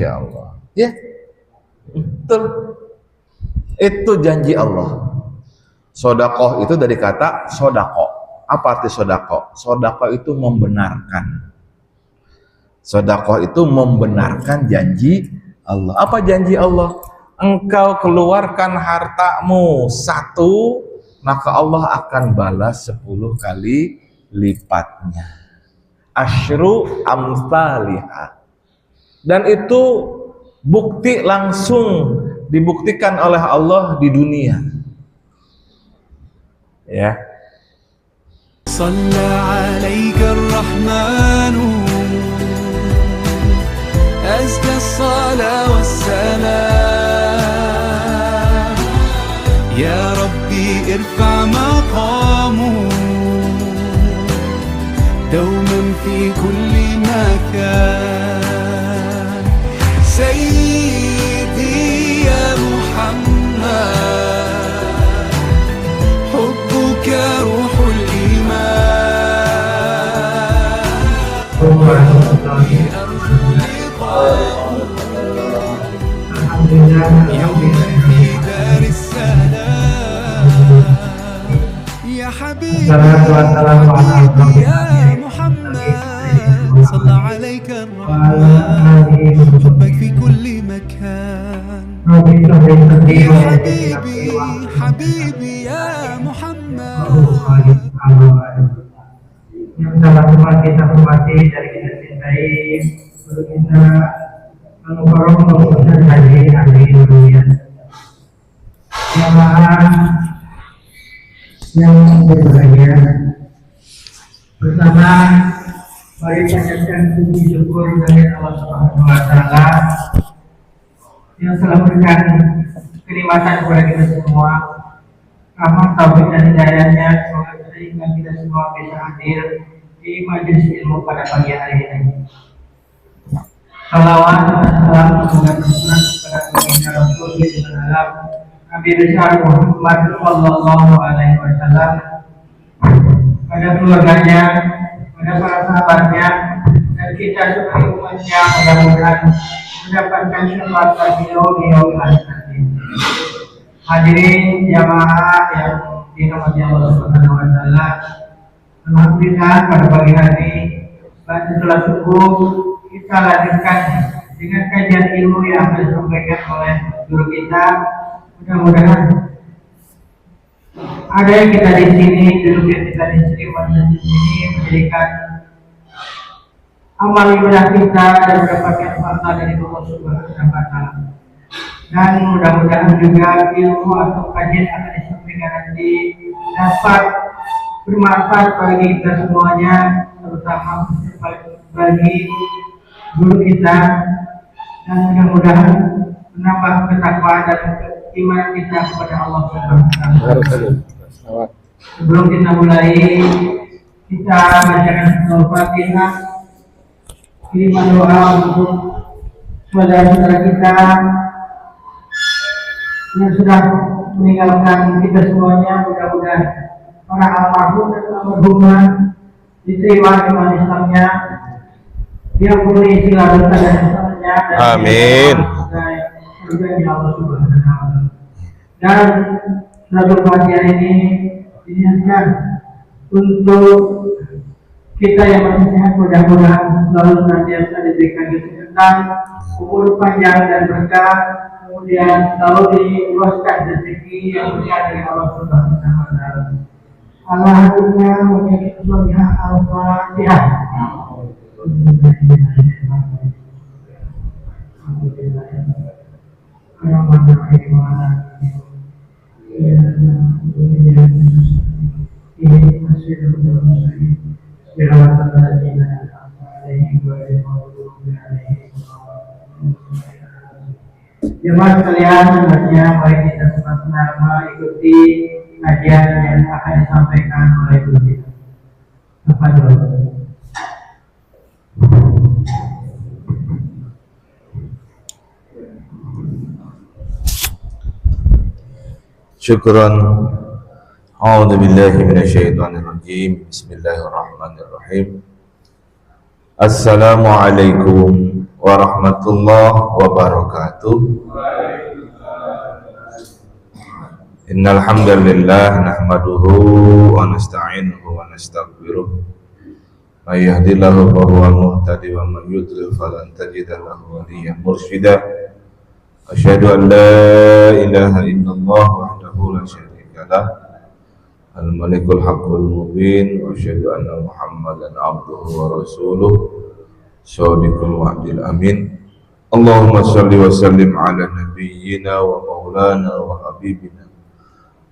Masya Allah. Ya, betul. Itu janji Allah. Sodakoh itu dari kata sodako. Apa arti sodako? Sodako itu membenarkan. Sodakoh itu membenarkan janji Allah. Apa janji Allah? Engkau keluarkan hartamu 1, maka Allah akan balas 10 kali lipatnya. Asyru amsalihah. Dan itu bukti langsung dibuktikan oleh Allah di dunia. Ya. Shalla 'alaika ar-Rahmanu azka as-salah was-salam ya Rabbi irfa' maqamu dawman fi kulli makan Sayyidi ya Muhammad hubbuka ruhul يا حبيبي يا محمد صلى عليك الرحمن حبك في كل مكان يا حبيبي حبيبي يا محمد yang sama-sama kita hormati dan kita cintai, perlu kita mengucapkan pengurusan haji Indonesia. Jamaah yang berbahagia, pertama mari panjatkan puji syukur dari Allah Subhanahu Wa Taala yang telah memberikan kenikmatan kepada kita semua, rahmat taufik dan hidayahnya sehingga kita semua bisa hadir di majelis ilmu pada pagi hari ini. Salawat dan salam semoga tercurah kepada baginda Rasul sallallahu Nabi besar Muhammad sallallahu alaihi wasallam, pada keluarganya, pada para sahabatnya, dan kita sebagai umatnya mudah-mudahan mendapatkan syafaat beliau di yaumil akhir. Hadirin jamaah yang dirahmati Allah Subhanahu wa taala, alhamdulillah pada pagi hari setelah subuh kita lanjutkan dengan kajian ilmu yang akan disampaikan oleh guru kita. Mudah-mudahan ada yang kita di sini, duduk kita di sini, masjid di sini menjadikan amal ibadah kita dan mendapatkan pahala dari Allah Subhanahu wa taala. Dan mudah-mudahan juga ilmu atau kajian akan disampaikan nanti dapat bermanfaat bagi kita semuanya, terutama bagi guru kita, dan mudah-mudahan menambah ketakwaan dan iman kita kepada Allah Subhanahu wa taala. Sebelum kita mulai, kita bacakan Al-Fatihah, kirim doa untuk saudara-saudara kita yang sudah meninggalkan kita semuanya. Mudah-mudahan para almarhum dan almarhumah diterima iman Islamnya, diampuni segala dosa dan kesalahannya, dan Amin. surganya Allah Subhanahu wa taala. Dan suratul Fatihah ini diniatkan untuk kita yang masih sehat, mudah-mudahan selalu senantiasa diberikan kesehatan, umur panjang dan berkah, kemudian selalu diluaskan rezeki yang berkah dari Allah Subhanahu wa taala. Alhamdulillah, menjadi Al-Fatihah. Alhamdulillah. Jemaah sekalian, selanjutnya mari kita sama-sama ikuti kajian yang akan disampaikan oleh guru kita. Apa dulu? Syukran. A'udzu billahi minasyaitonir rajim. Bismillahirrahmanirrahim. Assalamualaikum warahmatullahi wabarakatuh. Innal hamdalillah nahmaduhu wa nasta'inuhu wa nastaghfiruh. May yahdihillahu fahuwal muhtadi wa man yudlil falan tajida lahu waliyyan mursyida. Asyhadu an la ilaha illallah wahdahu la syarika lah, al-malikul haqqul mubin, wa asyhadu anna Muhammadan abduhu wa rasuluh, shadiqul wa'dil amin. Allahumma shalli wa sallim ala nabiyyina wa maulana wa habibina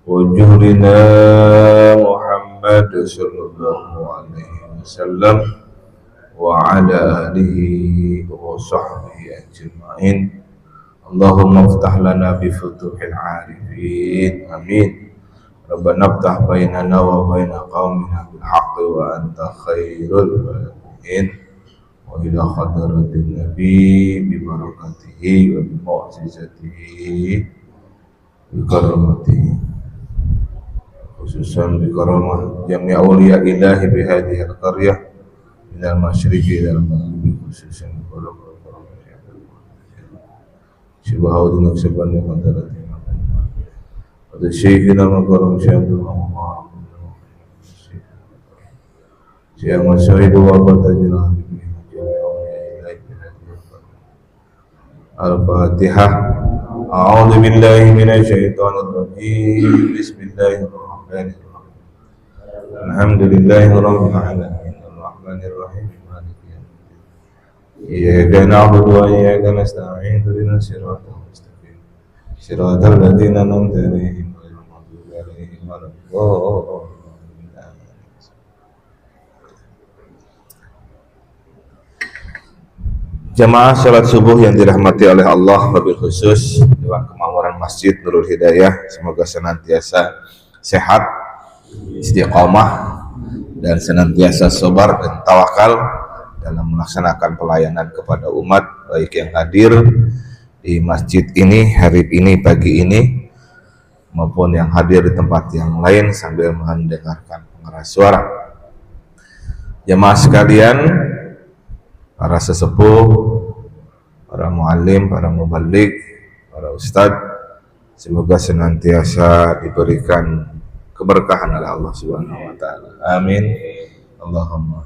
wa juhrina Muhammad sallallahu alaihi wasallam wa ala alihi wa sahbihi ajma'in. Allahumma iftah lana bi futuhil arifin, amin. Rabbana iftah bainana wa baina qaumina bil haqqi wa anta khairul fatihin. Wa ila hadratin nabi bi barakatihi wa bi mu'jizatihi bi karamatihi, khususan bi karamah jami' awliya ilahi bi hadhihi al-qaryah min al-masyriqi ila al-maghribi, khususan bi karamah Syibahudin Aksaban yang antara pada Syekhina Makaram Syabdul Muhammad Syekh Masyahidu wa Batajilah Al-Fatihah. A'udhu billahi minasyaitanir rajim. Bismillahirrahmanirrahim. Alhamdulillahi rabbil alamin, arrahmanir rahim, maliki yaumiddin. Iyyaka na'budu wa iyyaka nasta'in, ihdinas siratal mustaqim, siratal ladzina an'amta 'alaihim ghairil maghdubi 'alaihim waladdallin. Jamaah salat subuh yang dirahmati oleh Allah, wabil khusus Dewan Kemakmuran Masjid Nurul Hidayah, semoga senantiasa sehat, istiqomah, dan senantiasa sabar dan tawakal dalam melaksanakan pelayanan kepada umat, baik yang hadir di masjid ini hari ini, pagi ini, maupun yang hadir di tempat yang lain sambil mendengarkan pengeras suara. Jamaah sekalian, para sesepuh, para muallim, para muballigh, para ustadz, semoga senantiasa diberikan keberkahan oleh Allah Subhanahu wa taala. Amin. Allahumma.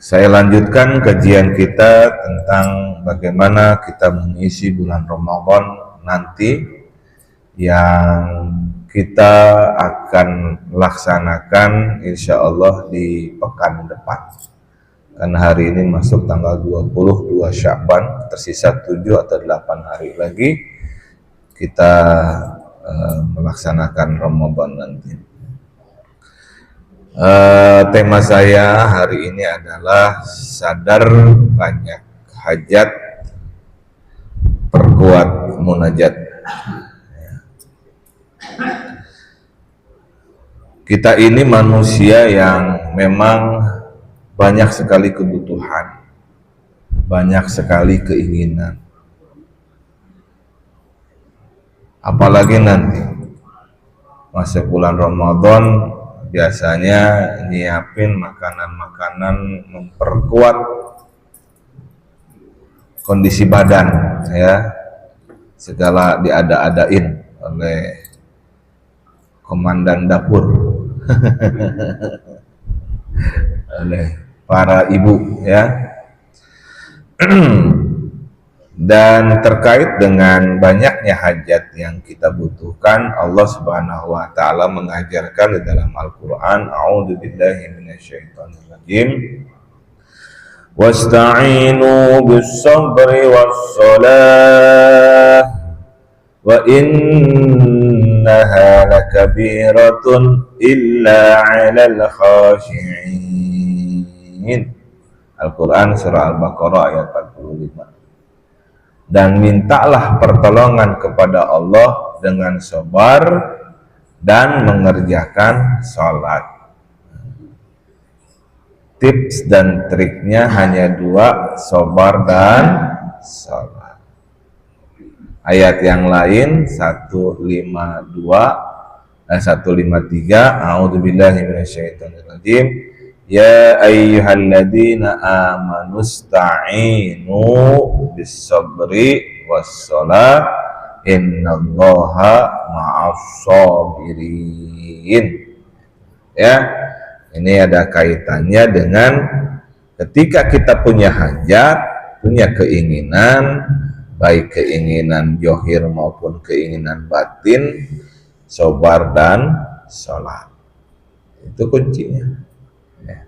Saya lanjutkan kajian kita tentang bagaimana kita mengisi bulan Ramadan nanti yang kita akan laksanakan insya Allah di pekan depan. Karena hari ini masuk tanggal 22 Sya'ban, tersisa 7 atau 8 hari lagi kita melaksanakan Ramadan nanti. Tema saya hari ini adalah sadar banyak hajat, perkuat munajat. Kita ini manusia yang memang banyak sekali kebutuhan, banyak sekali keinginan. Apalagi nanti masuk bulan Ramadan, biasanya nyiapin makanan-makanan memperkuat kondisi badan, ya. Segala diada-adain oleh komandan dapur, oleh para ibu, ya. Dan terkait dengan banyaknya hajat yang kita butuhkan, Allah Subhanahu wa taala mengajarkan di dalam Al-Qur'an, a'udzubillahi minasyaitonir rajim, wasta'inu bis-sabri was-shalah wa innaha lakabiratun illa 'alal khashi'in. Al-Quran surah Al-Baqarah ayat 45. Dan mintalah pertolongan kepada Allah dengan sabar dan mengerjakan salat. Tips dan triknya hanya dua, sabar dan salat. Ayat yang lain 153, a'udzubillahi minasyaitonir rajim, Ya ayyuhalladzina amanu sta'inu bis-sabri was-shalah innallaha ma'as sabirin. Ya, ini ada kaitannya dengan ketika kita punya hajat, punya keinginan, baik keinginan johir maupun keinginan batin, sabar dan sholat. Itu kuncinya. Ya.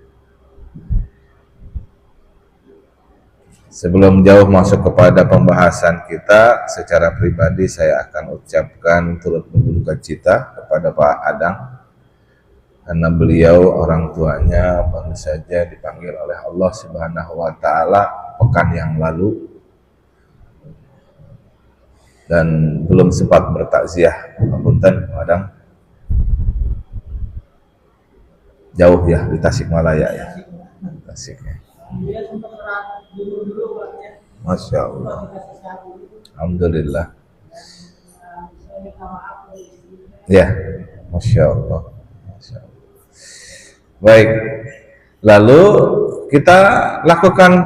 Sebelum jauh masuk kepada pembahasan kita, secara pribadi saya akan ucapkan turut berduka cita kepada Pak Adang, karena beliau orang tuanya baru saja dipanggil oleh Allah Subhanahu wa Ta'ala pekan yang lalu, dan belum sempat bertakziah. Punten, Pak Adang. Jauh ya, di Tasikmalaya ya. Tasiknya. Masya Allah. Alhamdulillah. Ya, Masya Allah. Masya Allah. Baik. Lalu kita lakukan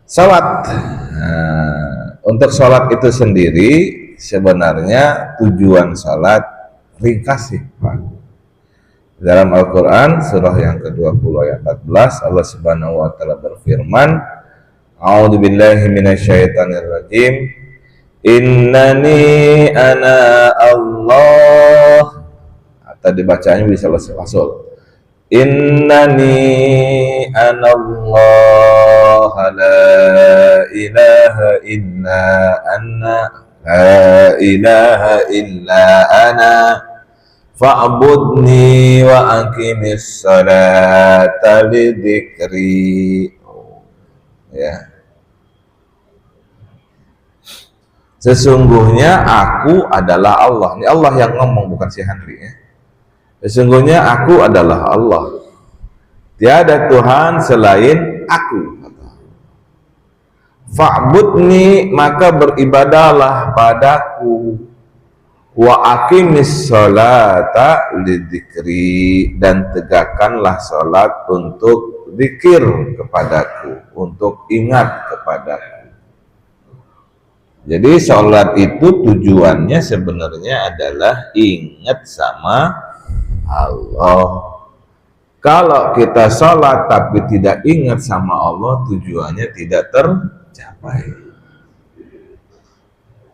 salat. Nah, untuk salat itu sendiri sebenarnya tujuan salat ringkas sih, Pak. Dalam Al-Quran surah yang ke-20 ayat 14 Allah Subhanahu wa Ta'ala berfirman, A'udzubillahi minasyaitonirrajim, Innani ana Allah. Atau dibacanya bisa lasul. Innani ana Allah la ilaha illa anna la ilaha illa ana fa'budni wa aqimis salata lidzikri. Ya. Sesungguhnya aku adalah Allah. Ini Allah yang ngomong, bukan si Henry ya. Sesungguhnya aku adalah Allah. Tiada Tuhan selain aku. Fa'budni, maka beribadahlah padaku. Wa aqimis sholata lidzikri, dan tegakkanlah salat untuk zikir kepadaku, untuk ingat kepadaku. Jadi salat itu tujuannya sebenarnya adalah ingat sama Allah. Kalau kita salat tapi tidak ingat sama Allah, tujuannya tidak tercapai.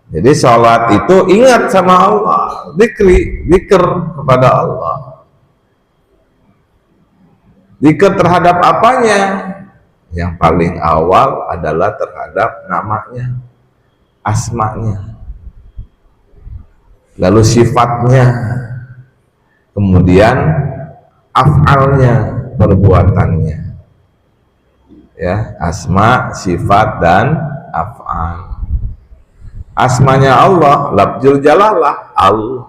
Jadi salat itu ingat sama Allah, zikir kepada Allah. Zikir terhadap apanya? Yang paling awal adalah terhadap namanya, asma'nya, lalu sifatnya, kemudian af'alnya, perbuatannya. Ya, asma, sifat dan af'al. Asmanya Allah, lafzul jalalah, Allah,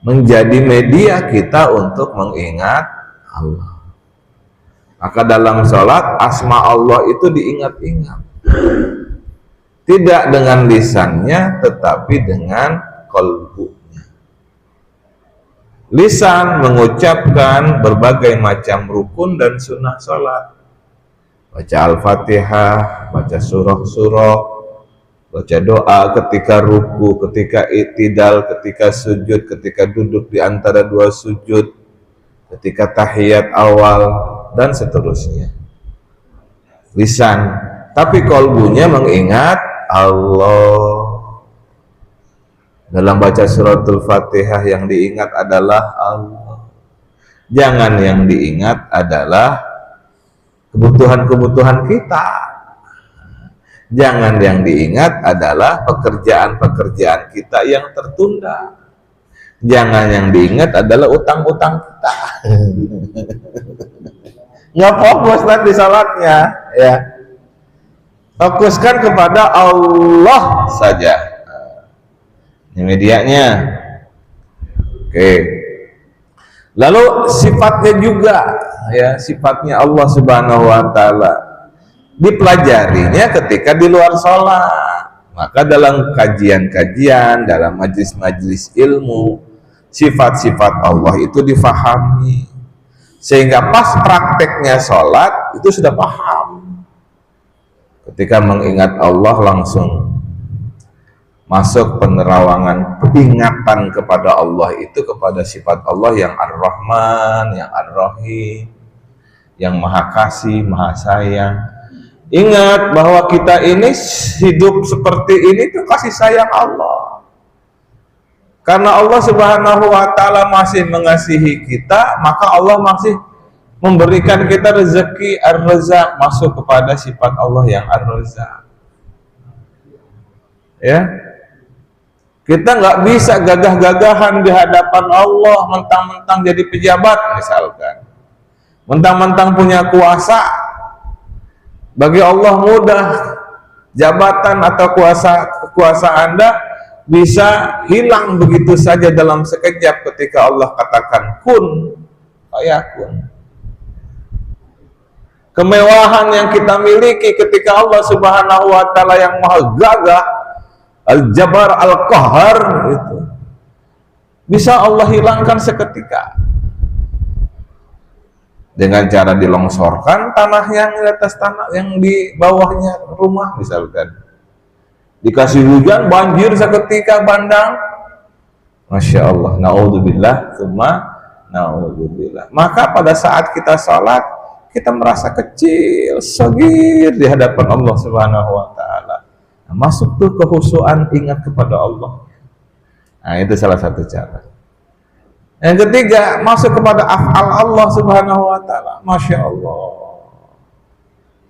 menjadi media kita untuk mengingat Allah. Maka dalam sholat asma Allah itu diingat-ingat, tidak dengan lisannya tetapi dengan qalbunya. Lisan mengucapkan berbagai macam rukun dan sunnah sholat, baca Al-Fatihah, baca surah-surah, baca doa ketika ruku, ketika i'tidal, ketika sujud, ketika duduk di antara dua sujud, ketika tahiyat awal, dan seterusnya. Lisan, tapi qalbunya mengingat Allah. Dalam baca suratul Fatihah yang diingat adalah Allah. Jangan yang diingat adalah kebutuhan-kebutuhan kita. Jangan yang diingat adalah pekerjaan-pekerjaan kita yang tertunda. Jangan yang diingat adalah utang-utang kita. Nggak fokus nanti salatnya, ya. Fokuskan kepada Allah saja. Ini medianya. Oke. Lalu sifatnya juga, ya, sifatnya Allah Subhanahu wa Ta'ala dipelajarinya ketika di luar sholat. Maka dalam kajian-kajian, dalam majlis-majlis ilmu, sifat-sifat Allah itu difahami. sehingga pas prakteknya sholat itu sudah paham. Ketika mengingat Allah langsung masuk penerawangan peringatan kepada Allah itu kepada sifat Allah yang Ar-Rahman, yang Ar-Rahim, yang Maha Kasih, Maha Sayang. Ingat bahwa kita ini hidup seperti ini itu kasih sayang Allah. Karena Allah Subhanahu wa Ta'ala masih mengasihi kita, maka Allah masih memberikan kita rezeki Ar-Razzaq, masuk kepada sifat Allah yang Ar-Razzaq. Ya, kita nggak bisa gagah-gagahan di hadapan Allah mentang-mentang jadi pejabat misalkan, mentang-mentang punya kuasa. Bagi Allah mudah, jabatan atau kuasa Anda bisa hilang begitu saja dalam sekejap ketika Allah katakan kun fayakun. Kemewahan yang kita miliki ketika Allah Subhanahu wa Ta'ala yang Maha Gagah, Al-Jabbar, Al-Qahar, itu bisa Allah hilangkan seketika dengan cara dilongsorkan tanah yang di atas tanah, yang di bawahnya rumah misalkan, dikasih hujan banjir seketika bandang. Masya Allah, naudzubillah, tsumma naudzubillah. Maka pada saat kita salat, kita merasa kecil, sagir di hadapan Allah Subhanahu wa Ta'ala. Nah, masuk tuh kehusuan, ingat kepada Allah. Nah, itu salah satu cara. Yang ketiga, masuk kepada af'al Allah Subhanahu wa Ta'ala. Masya Allah.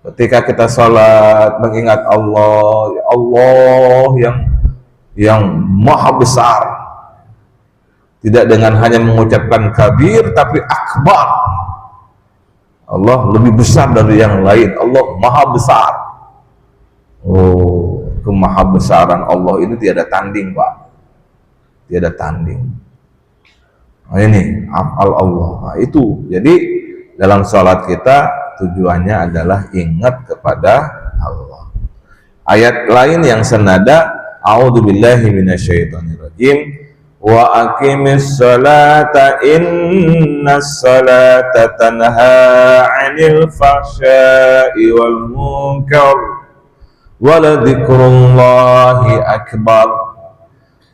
Ketika kita salat mengingat Allah, ya Allah yang maha besar. Tidak dengan hanya mengucapkan kabir, tapi akbar. Allah lebih besar dari yang lain. Allah maha besar. Oh, kemahabesaran Allah ini tiada tanding, Pak. Tiada tanding. Nah, ini af'al Allah. Nah, itu. Jadi dalam salat kita tujuannya adalah ingat kepada Allah. Ayat lain yang senada, a'udzubillahi minasyaitonirrajim. Wa aqimis salata innas salata tanha 'anil fahsya'i wal munkar waladzikrullahi akbar.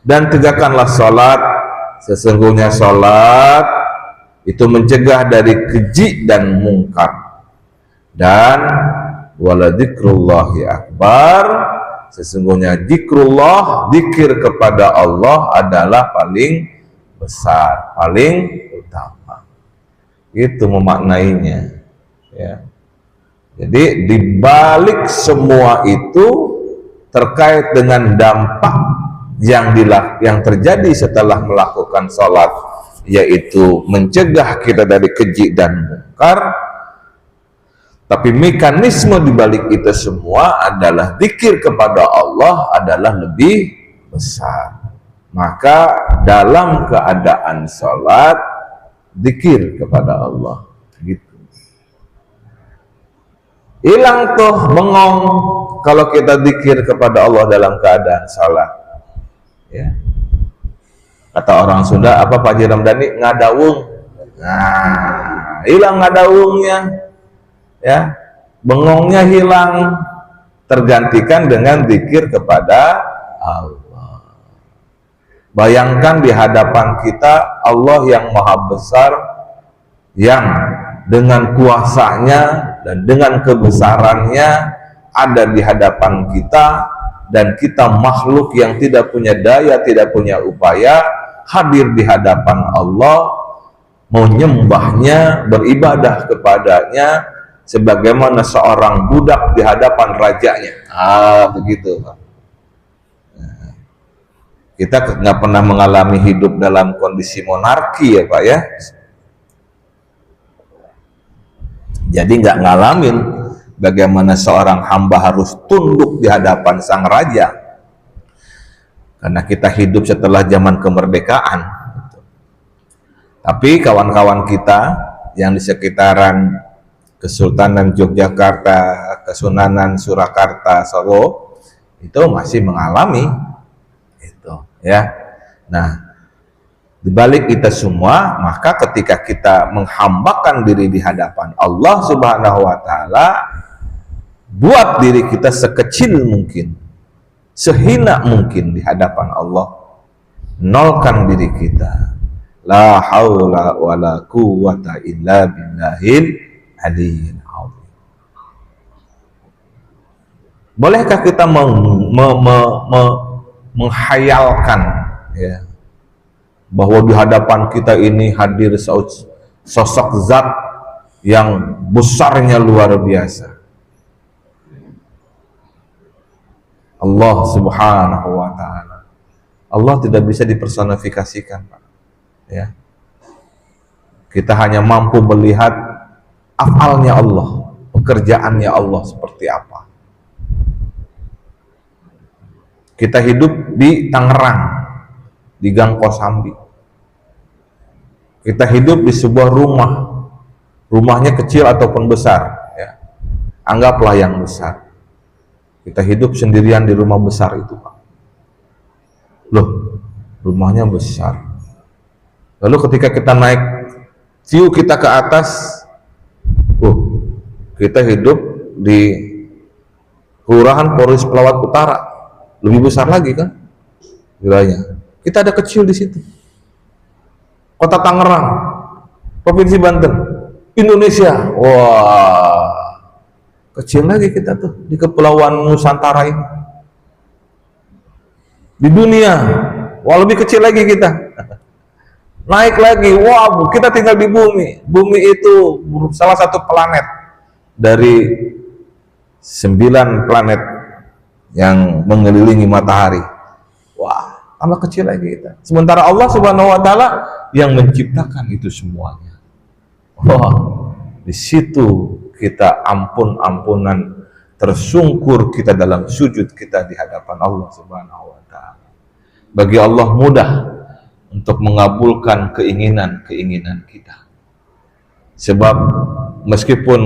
Dan tegakkanlah salat, sesungguhnya salat itu mencegah dari keji dan mungkar. Dan waladzikrullahi akbar, sesungguhnya zikrullah, zikir kepada Allah adalah paling besar, paling utama. Itu memaknainya, ya. Jadi dibalik semua itu terkait dengan dampak yang terjadi setelah melakukan sholat, yaitu mencegah kita dari keji dan mungkar. Tapi mekanisme dibalik itu semua adalah zikir kepada Allah adalah lebih besar. Maka dalam keadaan sholat, zikir kepada Allah. Gitu. Hilang tuh bengong kalau kita zikir kepada Allah dalam keadaan sholat. Ya. Kata orang Sunda, apa Pak Haji Ramdhani? Ngadawung. Nah, hilang ngadawungnya. Ya, bengongnya hilang, tergantikan dengan zikir kepada Allah. Bayangkan di hadapan kita Allah yang maha besar, yang dengan kuasanya dan dengan kebesarannya ada di hadapan kita, dan kita makhluk yang tidak punya daya, tidak punya upaya, hadir di hadapan Allah, menyembahnya, beribadah kepadanya sebagaimana seorang budak di hadapan rajanya. Begitu. Kita nggak pernah mengalami hidup dalam kondisi monarki ya Pak ya. Jadi nggak ngalamin bagaimana seorang hamba harus tunduk di hadapan sang raja. Karena kita hidup setelah zaman kemerdekaan. Tapi kawan-kawan kita yang di sekitaran Kesultanan Yogyakarta, Kesunanan Surakarta, Solo itu masih mengalami itu, ya. Nah, Di balik kita semua, maka ketika kita menghambakan diri di hadapan Allah Subhanahu wa taala, buat diri kita sekecil mungkin, sehina mungkin di hadapan Allah. Nolkan diri kita. La haula wala quwwata illa billahil aliyyil azim. Bolehkah kita menghayalkan, ya, bahwa di hadapan kita ini hadir sosok zat yang besarnya luar biasa, Allah Subhanahu wa ta'ala. Allah tidak bisa dipersonifikasikan, Pak. Ya. Kita hanya mampu melihat afalnya Allah, pekerjaannya Allah seperti apa. Kita hidup di Tangerang, di Gang Kosambi. Kita hidup di sebuah rumah, rumahnya kecil ataupun besar, ya. Anggaplah yang besar. Kita hidup sendirian di rumah besar itu, Pak. Loh, rumahnya besar. Lalu ketika kita naik, view kita ke atas, kita hidup di Kelurahan Polres Pelawat Utara, lebih besar lagi kan wilayahnya. Kita ada kecil di situ. Kota Tangerang, Provinsi Banten, Indonesia. Wah, kecil lagi kita tuh di Kepulauan Nusantara ini. Di dunia, wah lebih kecil lagi kita. Naik lagi, wah kita tinggal di bumi. Bumi itu salah satu planet dari 9 planet yang mengelilingi matahari. Wah, tambah kecil lagi kita. Sementara Allah Subhanahu wa taala yang menciptakan itu semuanya. Wah, di situ kita ampun-ampunan, tersungkur kita dalam sujud kita di hadapan Allah Subhanahu wa taala. Bagi Allah mudah untuk mengabulkan keinginan-keinginan kita. Sebab meskipun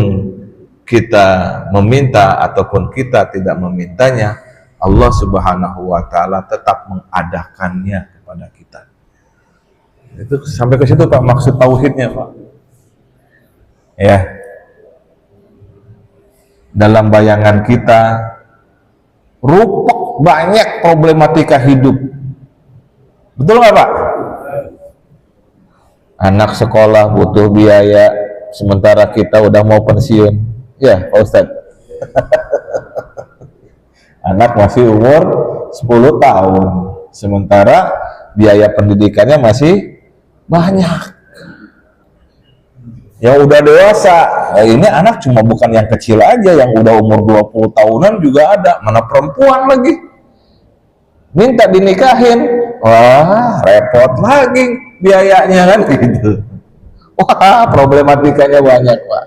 kita meminta ataupun kita tidak memintanya, Allah Subhanahu wa taala tetap mengadakannya kepada kita. Itu sampai ke situ, Pak, maksud tauhidnya, Pak. Ya. Dalam bayangan kita rupek banyak problematika hidup. Betul nggak, Pak? Anak sekolah butuh biaya, sementara kita udah mau pensiun. Ya, Pak Ustadz. Anak masih umur 10 tahun, sementara biaya pendidikannya masih banyak. Yang udah dewasa, ini anak cuma bukan yang kecil aja, yang udah umur 20 tahunan juga ada, mana perempuan lagi. Minta dinikahin, wah repot lagi biayanya kan gitu. Wah, problematikanya banyak, Pak.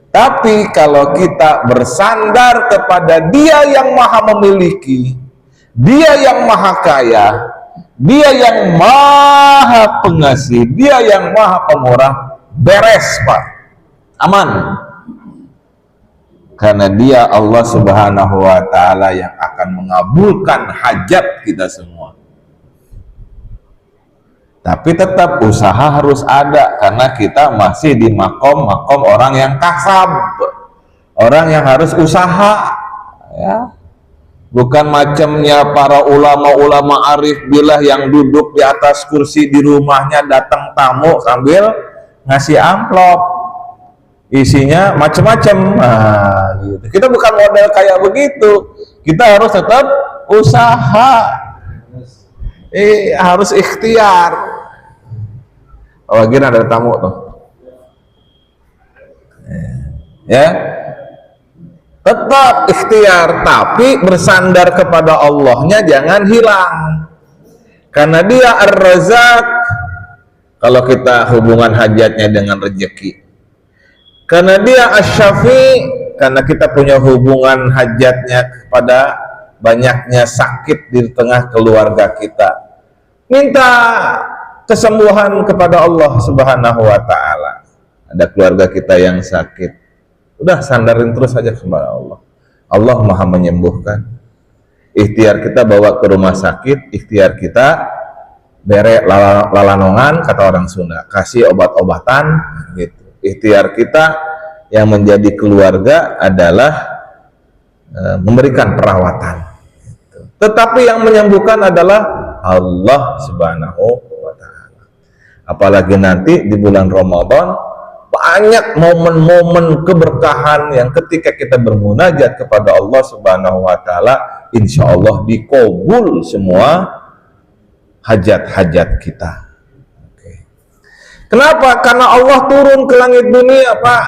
Tapi kalau kita bersandar kepada Dia yang Maha Memiliki, Dia yang Maha Kaya, Dia yang Maha Pengasih, Dia yang Maha Pemurah, beres, Pak. Aman. Karena Dia Allah Subhanahu wa taala yang akan mengabulkan hajat kita semua. Tapi tetap usaha harus ada, karena kita masih di makom orang yang kasab, orang yang harus usaha, ya. Bukan macamnya para ulama-ulama arif billah yang duduk di atas kursi di rumahnya, datang tamu sambil ngasih amplop, isinya macam-macam. Nah, gitu. Kita bukan model kayak begitu. Kita harus tetap usaha. Harus ikhtiar. Oh, gini ada tamu tuh. Ya. Tetap ikhtiar, tapi bersandar kepada Allahnya jangan hilang. Karena Dia Ar-Razzaq. Kalau kita hubungan hajatnya dengan rezeki. Karena Dia Asy-Syafi, karena kita punya hubungan hajatnya kepada banyaknya sakit di tengah keluarga kita. Minta kesembuhan kepada Allah Subhanahu wa taala. Ada keluarga kita yang sakit, udah sandarin terus saja kepada Allah. Allah Maha menyembuhkan. Ikhtiar kita bawa ke rumah sakit, ikhtiar kita bere lalanongan kata orang Sunda, kasih obat-obatan gitu. Ikhtiar kita yang menjadi keluarga adalah memberikan perawatan gitu. Tetapi yang menyembuhkan adalah Allah Subhanahu wa Ta'ala. Apalagi nanti di bulan Ramadan banyak momen-momen keberkahan yang ketika kita bermunajat kepada Allah Subhanahu wa Ta'ala, insya Allah dikabul semua hajat-hajat kita. Oke. Kenapa? Karena Allah turun ke langit dunia, Pak.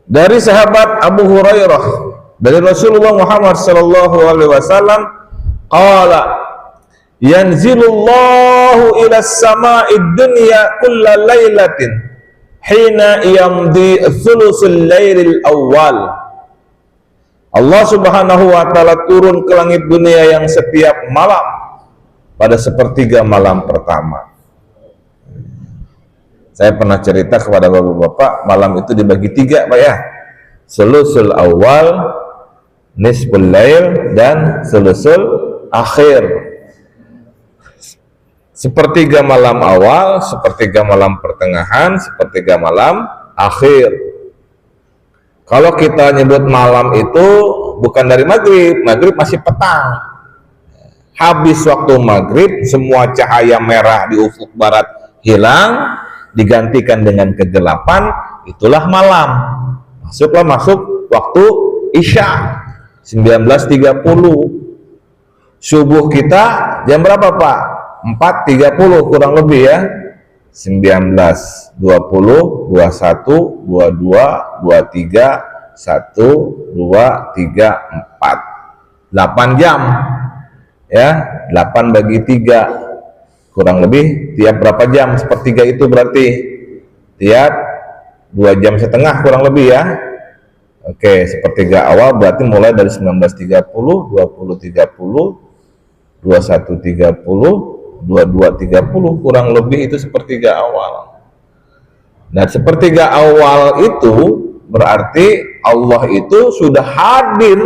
Dari sahabat Abu Hurairah, dari Rasulullah Muhammad sallallahu alaihi wasallam, qala yanzilullahu ila as-sama'id dunya kulla lailatin hina yamdi thulusul lailil awal. Allah Subhanahu wa Ta'ala turun ke langit dunia yang setiap malam pada sepertiga malam pertama. Saya pernah cerita kepada bapak-bapak, malam itu dibagi 3, Pak ya. Sulusul awal, nisful lail, dan sulusul akhir. Sepertiga malam awal, sepertiga malam pertengahan, sepertiga malam akhir. Kalau kita nyebut malam itu bukan dari maghrib, maghrib masih petang. Habis waktu maghrib, semua cahaya merah di ufuk barat hilang, digantikan dengan kegelapan, itulah malam. Masuk waktu Isya 19.30. Subuh kita jam berapa, Pak? 4.30 kurang lebih ya. 19, 20, 21, 22, 23, 1, 2, 3, 4. 8 jam. Ya, 8 bagi 3 kurang lebih tiap berapa jam? Sepertiga itu berarti tiap 2 jam setengah kurang lebih ya. Oke, sepertiga awal berarti mulai dari 19.30, 20.30, 21.30, 22.30 kurang lebih itu sepertiga awal. Nah, sepertiga awal itu berarti Allah itu sudah hadir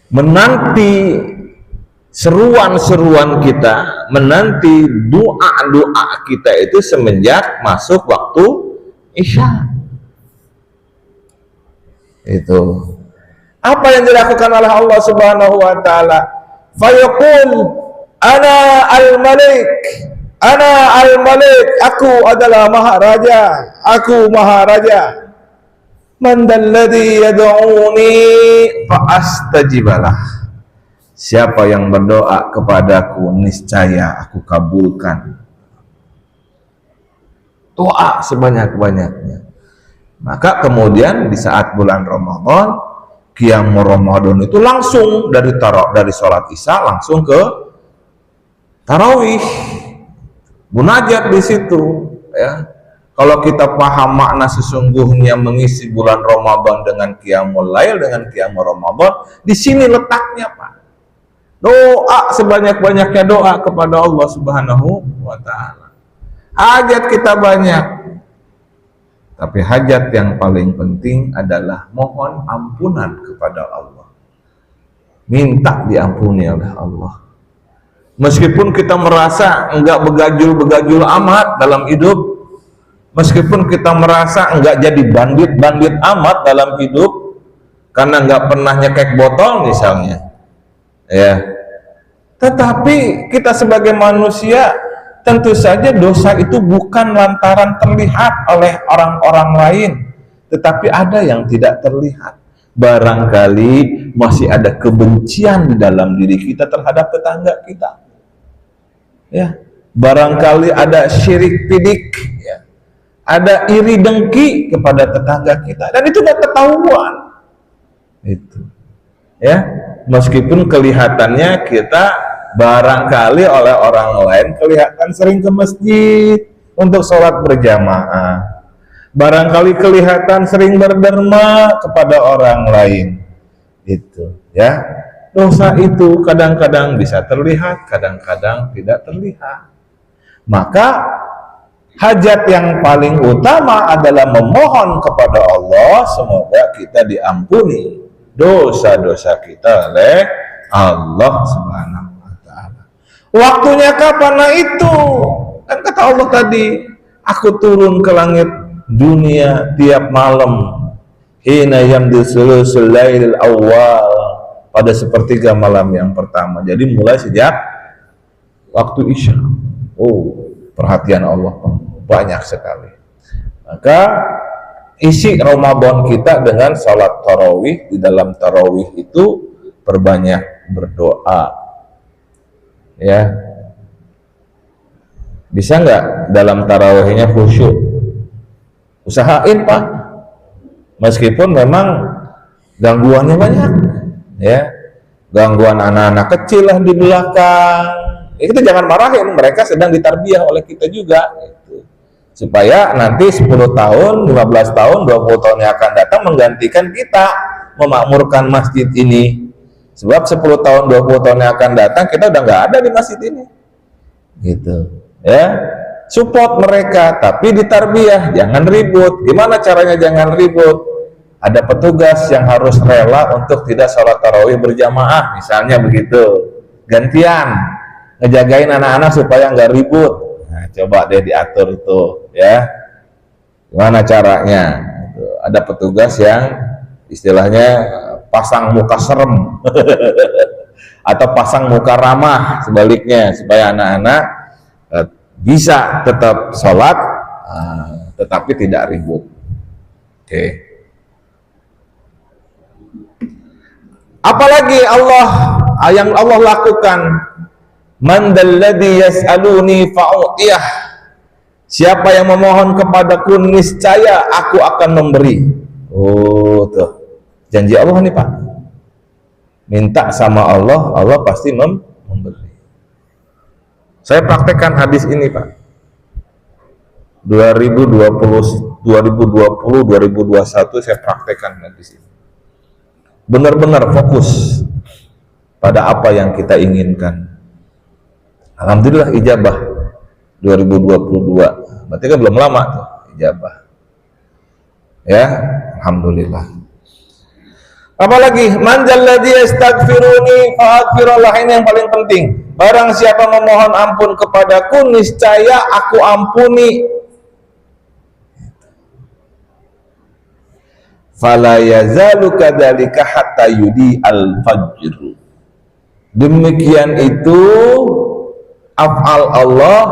menanti seruan-seruan kita, menanti doa-doa kita itu semenjak masuk waktu Isya. Itu apa yang dilakukan oleh Allah Subhanahu wa Ta'ala? Fayaqul ana al-malik, ana al-malik, aku adalah maharaja, aku maharaja. Man dalladhi yad'uni fa astajibalah. Siapa yang berdoa kepadaku, niscaya aku kabulkan. Doa sebanyak-banyaknya. Maka kemudian di saat bulan Ramadan, qiyam Ramadan itu langsung dari sholat Isya langsung ke tarawih, munajat di situ. Ya, kalau kita paham makna sesungguhnya mengisi bulan Ramadan dengan qiyamul lail, dengan qiyam Ramadan, di sini letaknya, Pak. Doa sebanyak-banyaknya, doa kepada Allah Subhanahu wa Ta'ala. Hajat kita banyak, tapi hajat yang paling penting adalah mohon ampunan kepada Allah. Minta diampuni oleh Allah. Meskipun kita merasa enggak begajul-begajul amat dalam hidup, meskipun kita merasa enggak jadi bandit-bandit amat dalam hidup karena enggak pernah nyekek botol misalnya, ya, tetapi kita sebagai manusia tentu saja dosa itu bukan lantaran terlihat oleh orang-orang lain, tetapi ada yang tidak terlihat. Barangkali masih ada kebencian di dalam diri kita terhadap tetangga kita, ya, barangkali ada syirik pidik, ya, ada iri dengki kepada tetangga kita, dan itu tidak ketahuan. Itu, ya, meskipun kelihatannya kita barangkali oleh orang lain kelihatan sering ke masjid untuk sholat berjamaah, barangkali kelihatan sering berderma kepada orang lain. Itu, ya, dosa itu kadang-kadang bisa terlihat, kadang-kadang tidak terlihat. Maka hajat yang paling utama adalah memohon kepada Allah semoga kita diampuni dosa-dosa kita oleh Allah Subhanahu wa taala. Waktunya kapan? Nah itu kan kata Allah tadi, aku turun ke langit dunia tiap malam, hina yamdi sulusul lailil awal, pada sepertiga malam yang pertama. Jadi mulai sejak waktu Isya. Oh, perhatian Allah banyak sekali. Maka isi Ramadan kita dengan salat tarawih. Di dalam tarawih itu perbanyak berdoa, ya. Bisa nggak dalam tarawihnya khusyuk? Usahain Pak, meskipun memang gangguannya banyak, ya, gangguan anak-anak kecil lah di belakang. Ya, kita jangan marahin, mereka sedang ditarbiyah oleh kita juga, gitu. Supaya nanti 10 tahun, 15 tahun, 20 tahun yang akan datang menggantikan kita memakmurkan masjid ini. Sebab 10 tahun, 20 tahun yang akan datang kita udah nggak ada di masjid ini, gitu, ya. Support mereka, tapi ditarbiyah, jangan ribut. Gimana caranya jangan ribut? Ada petugas yang harus rela untuk tidak sholat tarawih berjamaah, misalnya begitu. Gantian ngejagain anak-anak supaya nggak ribut. Nah, coba deh diatur tuh, ya. Gimana caranya? Ada petugas yang istilahnya pasang muka serem atau pasang muka ramah sebaliknya, supaya anak-anak bisa tetap sholat tetapi tidak ribut. Oke. Apalagi yang Allah lakukan, man dalladzi yas'aluni fa'utiyah, siapa yang memohon kepadaku niscaya aku akan memberi. Oh tuh, janji Allah nih Pak, minta sama Allah, Allah pasti memberi. Saya praktekkan hadis ini Pak, 2020, 2021 saya praktekkan hadis ini. Benar-benar fokus pada apa yang kita inginkan. Alhamdulillah ijabah 2022. Berarti kan belum lama tuh ijabah. Ya, alhamdulillah. Apalagi man jalladzi yastaghfiruni fa'aghfirullah, ini yang paling penting. Barang siapa memohon ampun kepadaku, niscaya aku ampuni. Fala yazalu kadzalika hatta yudi al-fajr. Demikian itu af'al Allah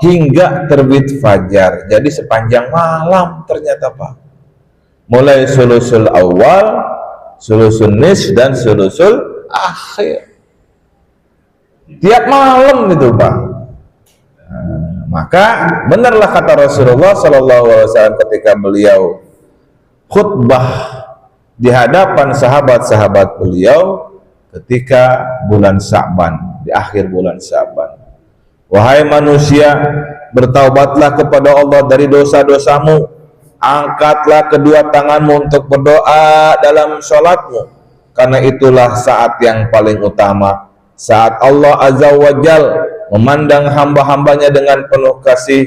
hingga terbit fajar. Jadi sepanjang malam ternyata Pak. Mulai sulusul awal, sulusul nis, dan sulusul akhir. Tiap malam itu Pak. Maka benarlah kata Rasulullah SAW ketika beliau khutbah di hadapan sahabat-sahabat beliau ketika bulan Sya'ban, di akhir bulan Sya'ban. Wahai manusia, bertaubatlah kepada Allah dari dosa-dosamu, angkatlah kedua tanganmu untuk berdoa dalam sholatmu, karena itulah saat yang paling utama, saat Allah Azza wa Jal memandang hamba-hambanya dengan penuh kasih,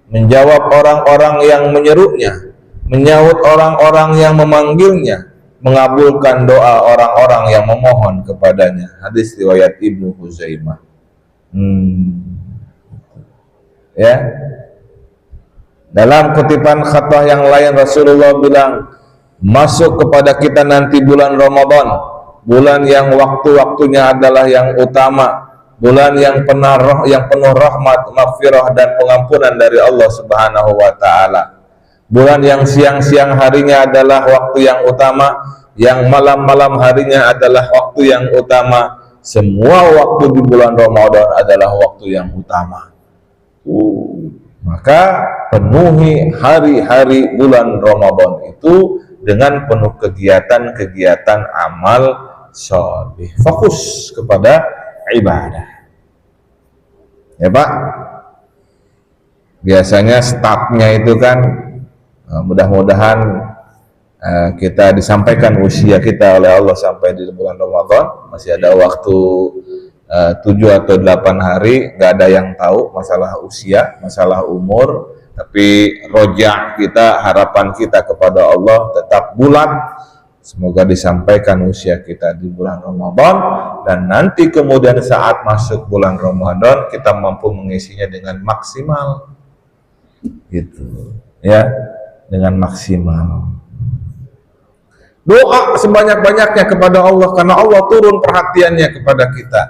menjawab orang-orang yang menyerunya, menyaut orang-orang yang memanggilnya, mengabulkan doa orang-orang yang memohon kepadanya. Hadis riwayat Ibnu Huzaimah. Ya. Dalam kutipan khatbah yang lain Rasulullah bilang, masuk kepada kita nanti bulan Ramadan, bulan yang waktu-waktunya adalah yang utama, bulan yang penuh rahmat, maghfirah, dan pengampunan dari Allah Subhanahu wa taala. Bulan yang siang-siang harinya adalah waktu yang utama, yang malam-malam harinya adalah waktu yang utama. Semua waktu di bulan Ramadan adalah waktu yang utama. Maka penuhi hari-hari bulan Ramadan itu dengan penuh kegiatan-kegiatan amal sholih. Fokus kepada ibadah. Ya Pak, biasanya startnya itu kan mudah-mudahan kita disampaikan usia kita oleh Allah sampai di bulan Ramadan. Masih ada waktu 7 atau 8 hari, nggak ada yang tahu masalah usia, masalah umur. Tapi rojak kita, harapan kita kepada Allah tetap bulat Semoga disampaikan usia kita di bulan Ramadan, dan nanti kemudian saat masuk bulan Ramadan kita mampu mengisinya dengan maksimal, gitu ya, dengan maksimal. Doa sebanyak-banyaknya kepada Allah, karena Allah turun perhatiannya kepada kita.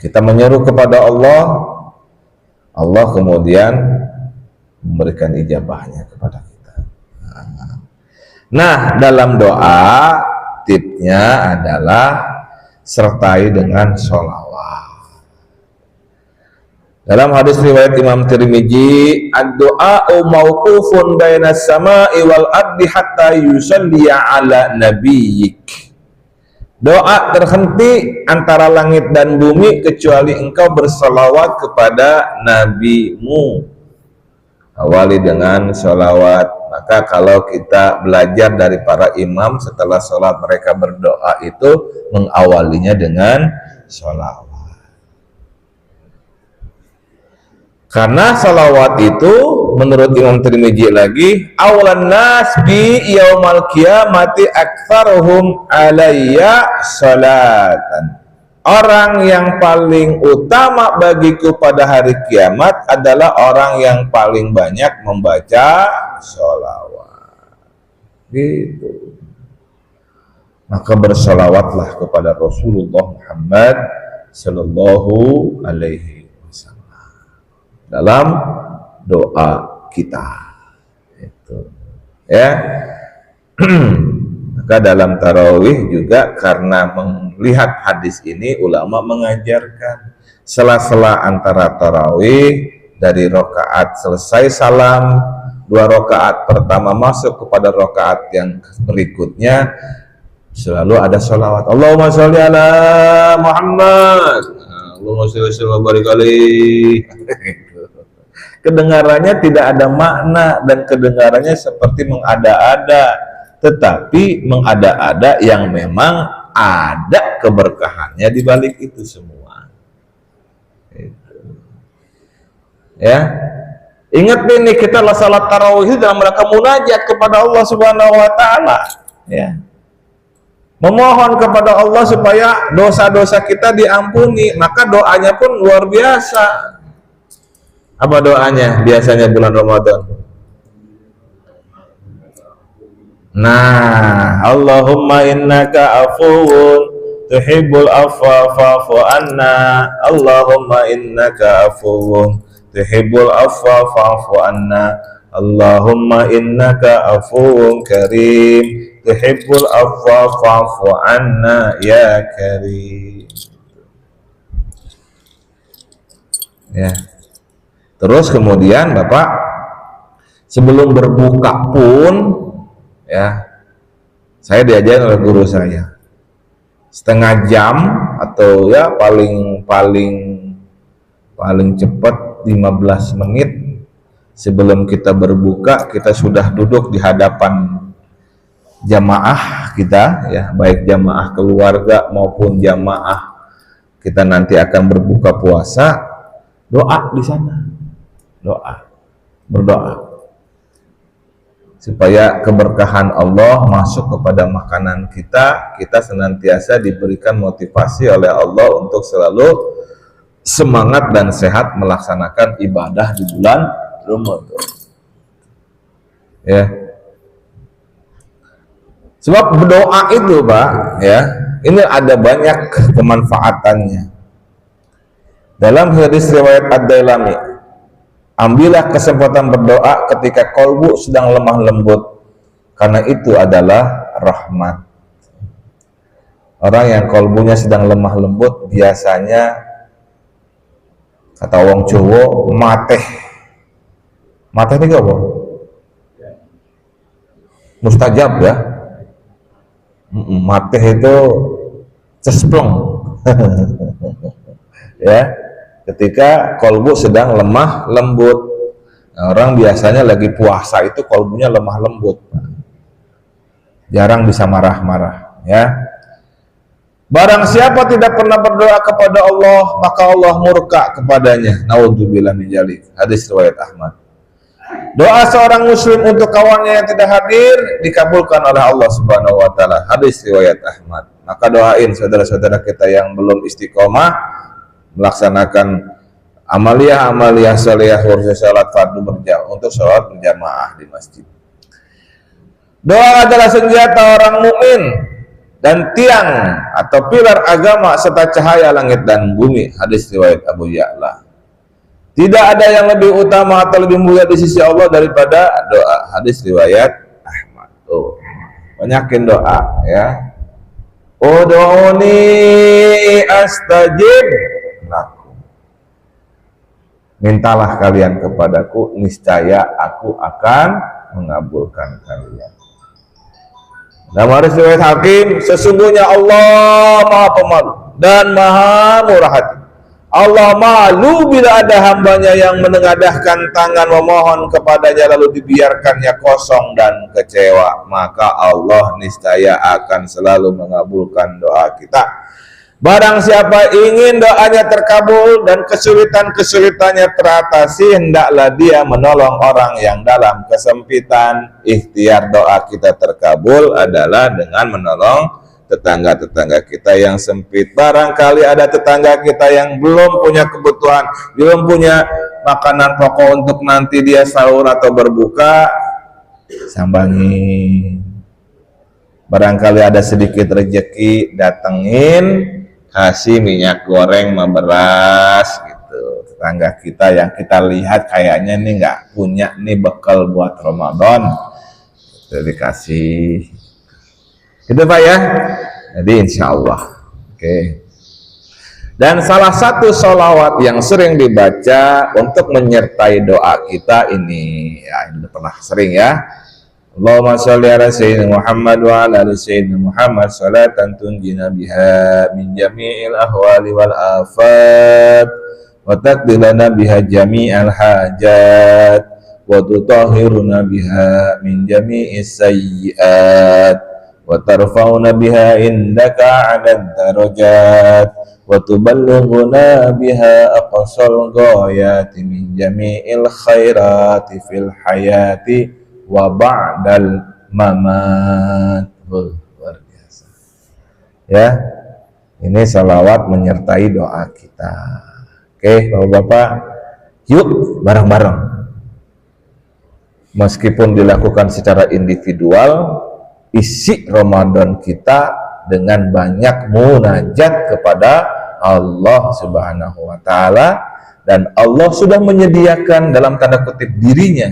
Kita menyeru kepada Allah, Allah kemudian memberikan ijabahnya kepada kita. Nah, dalam doa tipnya adalah sertai dengan sholawat. Dalam hadis riwayat Imam Tirmidzi, ad-du'a'u mauqufun bainas sama'i wal ardi hatta yusalli ala nabiyyik. Doa terhenti antara langit dan bumi kecuali engkau bersalawat kepada nabimu. Awali dengan sholawat. Maka kalau kita belajar dari para imam, setelah sholat mereka berdoa itu mengawalinya dengan sholawat. Karena sholawat itu menurut Imam Tirmidzi lagi, awalan nas bi yaumal qiyamati aktsaruhum alayya sholatan. Orang yang paling utama bagiku pada hari kiamat adalah orang yang paling banyak membaca sholawat. Gitu. Maka bersolawatlah kepada Rasulullah Muhammad Sallallahu Alaihi Wasallam dalam doa kita. Itu, ya. Maka dalam tarawih juga karena melihat hadis ini, ulama mengajarkan sela-sela antara tarawih dari rakaat selesai salam, 2 rakaat pertama masuk kepada rakaat yang berikutnya selalu ada sholawat. Allahumma sholli ala Muhammad, Allahumma sholli ala barikali. Kedengarannya tidak ada makna dan kedengarannya seperti mengada-ada, tetapi mengada-ada yang memang ada keberkahannya di balik itu semua. Ya, ingat ini kita salat tarawih dalam rangka munajat kepada Allah Subhanahu Wa Taala. Ya, memohon kepada Allah supaya dosa-dosa kita diampuni. Maka doanya pun luar biasa. Apa doanya biasanya bulan Ramadan? Nah, Allahumma innaka afuwun tuhibbul afwa fa'fu anna. Allahumma innaka afuwun tuhibbul afwa fa'fu anna. Allahumma innaka afuwun karim tuhibbul afwa fa'fu anna ya karim. Ya. Terus kemudian Bapak sebelum berbuka pun, ya, saya diajarin oleh guru saya setengah jam atau ya paling cepat 15 menit sebelum kita berbuka, kita sudah duduk di hadapan jamaah kita, ya, baik jamaah keluarga maupun jamaah kita nanti akan berbuka puasa. Doa di sana, berdoa supaya keberkahan Allah masuk kepada makanan kita. Kita senantiasa diberikan motivasi oleh Allah untuk selalu semangat dan sehat melaksanakan ibadah di bulan Ramadan. Ya. Sebab berdoa itu, Pak, ya, ini ada banyak kemanfaatannya. Dalam hadis riwayat Ad-Dailami, ambillah kesempatan berdoa ketika kolbu sedang lemah lembut, karena itu adalah rahmat. Orang yang kolbunya sedang lemah lembut biasanya, kata wong Jawa, mateh. Mateh ini apa? Mustajab, ya. Mateh itu cesplong. Ya. Ketika kolbu sedang lemah lembut. Nah, orang biasanya lagi puasa itu kolbunya lemah lembut, jarang bisa marah-marah, ya. Barang siapa tidak pernah berdoa kepada Allah, maka Allah murka kepadanya. Naudzubillah min dzalik. Hadis riwayat Ahmad. Doa seorang muslim untuk kawannya yang tidak hadir dikabulkan oleh Allah Subhanahu wa taala. Hadis riwayat Ahmad. Maka doain saudara-saudara kita yang belum istiqomah melaksanakan amalia salihah khusus salat fardu untuk salat berjamaah di masjid. Doa adalah senjata orang mukmin dan tiang atau pilar agama serta cahaya langit dan bumi. Hadis riwayat Abu Ya'la. Tidak ada yang lebih utama atau lebih mulia di sisi Allah daripada doa. Hadis riwayat Ahmad. Tuh, banyakin doa ya. Ud'uni astajib lakum. Mintalah kalian kepadaku, niscaya aku akan mengabulkan kalian. Dalam hadis riwayat Hakim, sesungguhnya Allah Maha Pemalu dan Maha Murah hati. Allah malu bila ada hambanya yang menengadahkan tangan memohon kepadanya lalu dibiarkannya kosong dan kecewa. Maka Allah niscaya akan selalu mengabulkan doa kita. Barang siapa ingin doanya terkabul dan kesulitan-kesulitannya teratasi, hendaklah dia menolong orang yang dalam kesempitan. Ikhtiar doa kita terkabul adalah dengan menolong tetangga-tetangga kita yang sempit. Barangkali ada tetangga kita yang belum punya kebutuhan, belum punya makanan pokok untuk nanti dia sahur atau berbuka, sambangi. Barangkali ada sedikit rezeki, datengin, kasih minyak goreng sama beras gitu. Tetangga kita yang kita lihat kayaknya nih nggak punya nih bekal buat Ramadan, itu dikasih. Gitu Pak ya. Jadi insya Allah. Oke. Dan salah satu sholawat yang sering dibaca untuk menyertai doa kita ini, ya ini pernah sering ya. Allahumma sholli ala sayyidina Muhammad wa ala ali sayyidina Muhammad salatan tunjina biha min jami'il ahwali wal afat wa taqdilana biha jami'al hajat wa tutahhiruna biha min jami'is sayyi'at wa tarfa'una biha indaka 'alad darajat wa tuballighuna biha aqsal ghayati min jami'il khairati fil hayati wa ba'dal mamat. Luar biasa ya, ini salawat menyertai doa kita. Oke Bapak-bapak, yuk bareng-bareng, meskipun dilakukan secara individual, isi Ramadan kita dengan banyak munajat kepada Allah Subhanahu wa taala, dan Allah sudah menyediakan dalam tanda kutip dirinya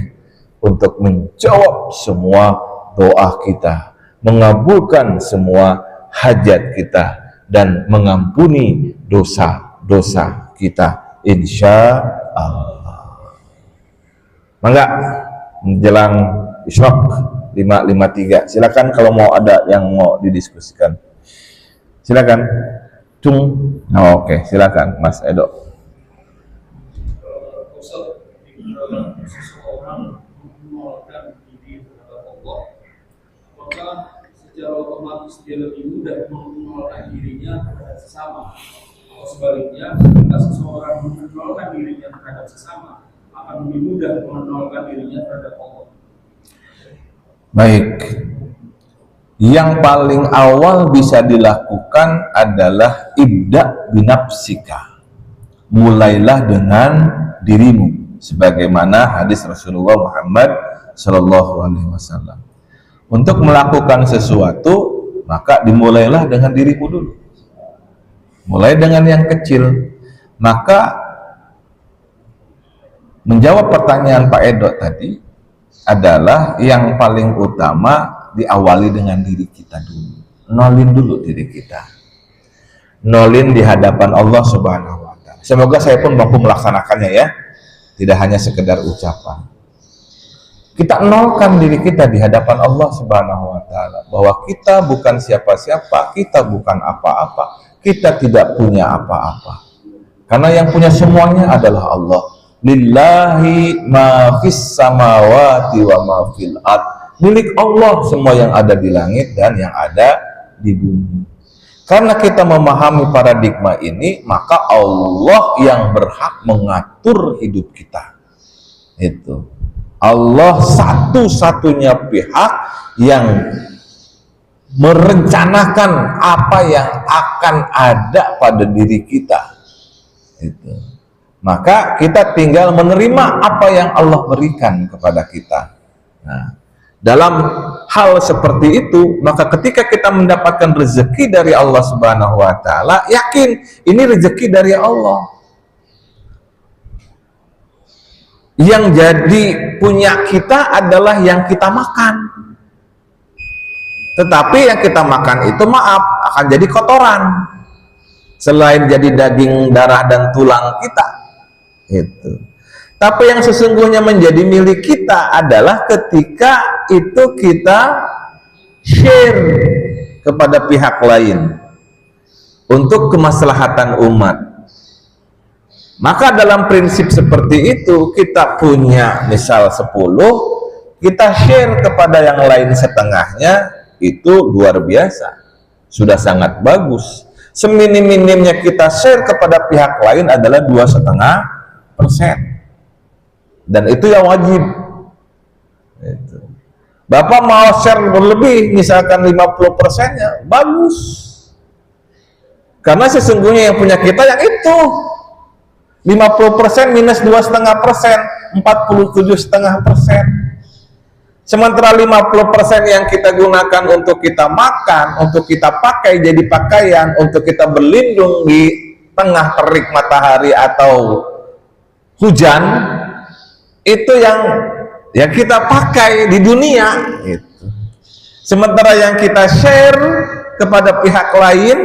untuk menjawab semua doa kita, mengabulkan semua hajat kita dan mengampuni dosa-dosa kita insya Allah. Mangga menjelang isyraq 5:53. Silakan kalau mau ada yang mau didiskusikan. Silakan. Oke, silakan Mas Edo. Seseorang menolakkan diri terhadap Allah, maka secara otomatis dia lebih mudah menolakkan dirinya terhadap sesama. Atau sebaliknya, jika seseorang menolakkan dirinya terhadap sesama, akan lebih mudah menolakkan dirinya terhadap Allah. Baik, yang paling awal bisa dilakukan adalah ibda binafsika, mulailah dengan dirimu, sebagaimana hadis Rasulullah Muhammad Sallallahu Alaihi Wasallam. Untuk melakukan sesuatu maka dimulailah dengan dirimu dulu, mulai dengan yang kecil. Maka menjawab pertanyaan Pak Edo tadi adalah yang paling utama diawali dengan diri kita dulu. Nolin dulu diri kita, nolin di hadapan Allah Subhanahu wa taala. Semoga saya pun mampu melaksanakannya ya, tidak hanya sekedar ucapan. Kita nolkan diri kita di hadapan Allah Subhanahu wa taala bahwa kita bukan siapa-siapa, kita bukan apa-apa, kita tidak punya apa-apa. Karena yang punya semuanya adalah Allah. Lillahi ma fis samawati wa ma fil ard. Milik Allah semua yang ada di langit dan yang ada di bumi. Karena kita memahami paradigma ini, maka Allah yang berhak mengatur hidup kita. Itu. Allah satu-satunya pihak yang merencanakan apa yang akan ada pada diri kita. Itu. Maka kita tinggal menerima apa yang Allah berikan kepada kita. Nah, dalam hal seperti itu, maka ketika kita mendapatkan rezeki dari Allah Subhanahu wa taala, yakin ini rezeki dari Allah. Yang jadi punya kita adalah yang kita makan. Tetapi yang kita makan itu, maaf, akan jadi kotoran. Selain jadi daging, darah, dan tulang kita. Itu. Tapi yang sesungguhnya menjadi milik kita adalah ketika itu kita share kepada pihak lain untuk kemaslahatan umat. Maka dalam prinsip seperti itu, kita punya misal 10, kita share kepada yang lain setengahnya, itu luar biasa, sudah sangat bagus. Seminim-minimnya kita share kepada pihak lain adalah 2,5%, dan itu yang wajib. Itu. Bapak mau share berlebih, misalkan 50%-nya, bagus, karena sesungguhnya yang punya kita yang itu 50% minus 2,5%, 47,5%. Sementara 50% yang kita gunakan untuk kita makan, untuk kita pakai jadi pakaian, untuk kita berlindung di tengah terik matahari atau hujan, itu yang kita pakai di dunia. Gitu. Sementara yang kita share kepada pihak lain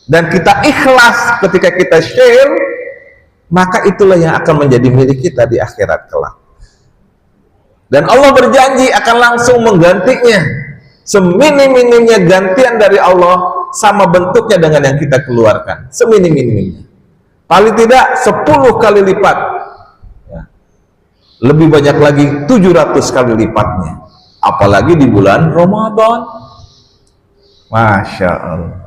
dan kita ikhlas ketika kita share, maka itulah yang akan menjadi milik kita di akhirat kelak. Dan Allah berjanji akan langsung menggantinya. Seminim-minimnya gantian dari Allah sama bentuknya dengan yang kita keluarkan. Seminim-minimnya. Paling tidak 10 kali lipat. Ya. Lebih banyak lagi 700 kali lipatnya. Apalagi di bulan Ramadan. Masya Allah.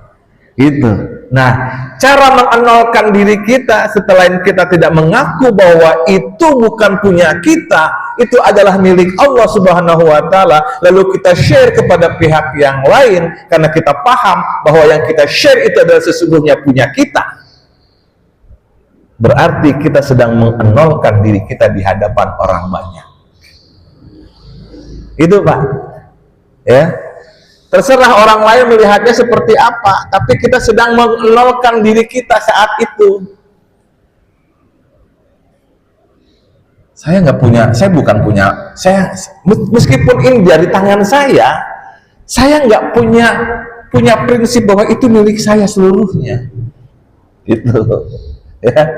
Itu. Nah, cara mengenalkan diri kita setelah kita tidak mengaku bahwa itu bukan punya kita, itu adalah milik Allah Subhanahu wa taala, lalu kita share kepada pihak yang lain karena kita paham bahwa yang kita share itu adalah sesungguhnya punya kita. Berarti kita sedang mengenalkan diri kita di hadapan orang banyak. Itu, Pak. Ya. Terserah orang lain melihatnya seperti apa, tapi kita sedang mengenalkan diri kita saat itu. Saya nggak punya, saya bukan punya, saya meskipun ini dari tangan saya nggak punya prinsip bahwa itu milik saya seluruhnya. Itu, ya.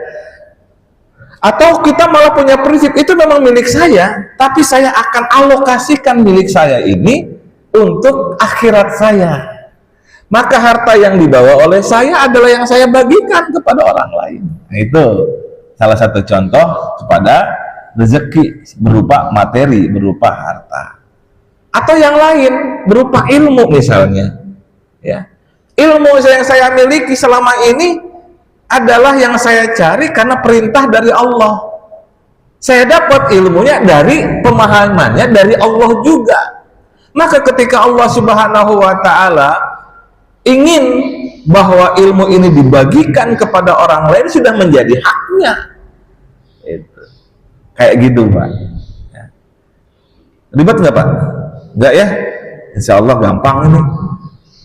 Atau kita malah punya prinsip itu memang milik saya, tapi saya akan alokasikan milik saya ini untuk akhirat saya. Maka harta yang dibawa oleh saya adalah yang saya bagikan kepada orang lain. Nah, itu salah satu contoh kepada rezeki berupa materi, berupa harta. Atau yang lain berupa ilmu misalnya. Ya. Ilmu yang saya miliki selama ini adalah yang saya cari karena perintah dari Allah. Saya dapat ilmunya dari pemahamannya dari Allah juga. Maka ketika Allah Subhanahu wa taala ingin bahwa ilmu ini dibagikan kepada orang lain, sudah menjadi haknya. Itu. Kayak gitu, Pak. Ya. Ribet nggak, Pak? Enggak ya? Insya Allah gampang ini.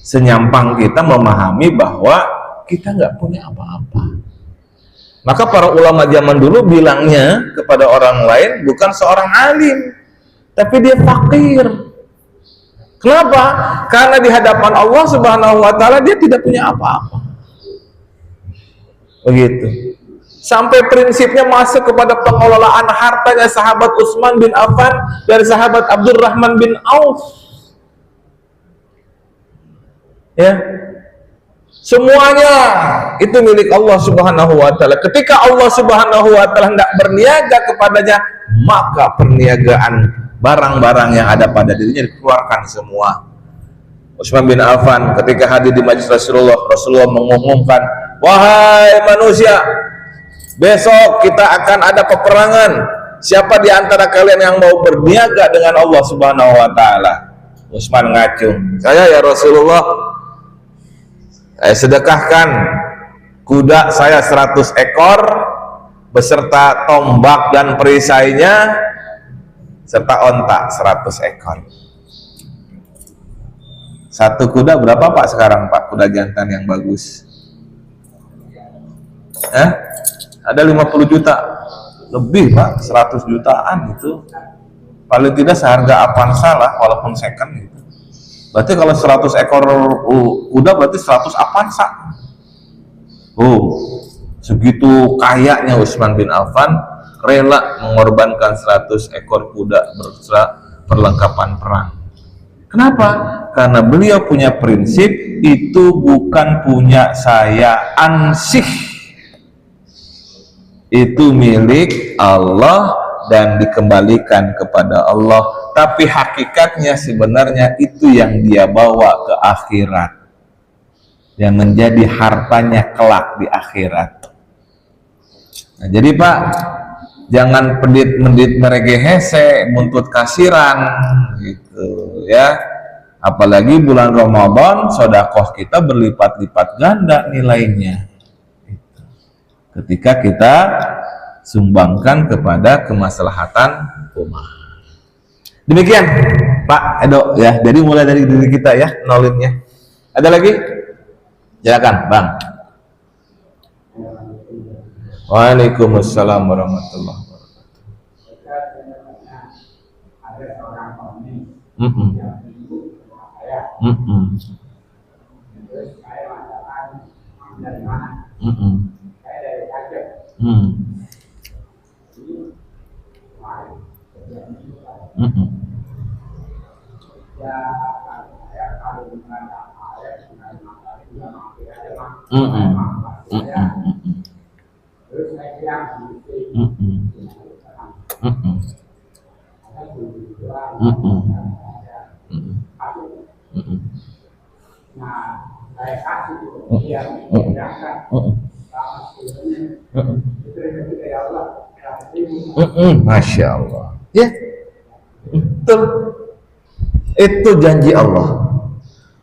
Senyampang kita memahami bahwa kita nggak punya apa-apa. Maka para ulama zaman dulu bilangnya kepada orang lain bukan seorang alim, tapi dia fakir. Kenapa? Karena di hadapan Allah Subhanahu wa taala dia tidak punya apa-apa. Begitu. Sampai prinsipnya masuk kepada pengelolaan hartanya sahabat Utsman bin Affan dari sahabat Abdurrahman bin Auf. Ya. Semuanya itu milik Allah Subhanahu wa taala. Ketika Allah Subhanahu wa taala hendak berniaga kepadanya, maka perniagaan barang-barang yang ada pada dirinya dikeluarkan semua. Utsman bin Affan ketika hadir di majelis Rasulullah mengumumkan, "Wahai manusia, besok kita akan ada peperangan. siapa di antara kalian yang mau berniaga dengan Allah Subhanahu wa taala? Utsman ngacung, saya ya Rasulullah, saya sedekahkan kuda saya 100 ekor beserta tombak dan perisainya serta onta 100 ekor. Satu kuda berapa Pak sekarang Pak, kuda jantan yang bagus? Ada 50 juta lebih Pak, 100 jutaan itu paling tidak seharga Avanza lah, walaupun second gitu. Berarti kalau 100 ekor kuda berarti 100 Avanza. Segitu kayanya Utsman bin Affan rela mengorbankan 100 ekor kuda beserta perlengkapan perang. Kenapa? Karena beliau punya prinsip, itu bukan punya saya ansih, itu milik Allah dan dikembalikan kepada Allah, tapi hakikatnya sebenarnya itu yang dia bawa ke akhirat, yang menjadi hartanya kelak di akhirat. Nah, jadi Pak, jangan pendit-pendit meregehese, buntut kasiran gitu ya. Apalagi bulan Ramadan, sedekah kita berlipat-lipat ganda nilainya gitu, ketika kita sumbangkan kepada kemaslahatan umat. Demikian Pak Edo ya, jadi mulai dari diri kita ya knowledge-nya. Ada lagi? Silakan Bang. Waalaikumsalam warahmatullahi wabarakatuh. Masya Allah ya, betul, itu janji Allah.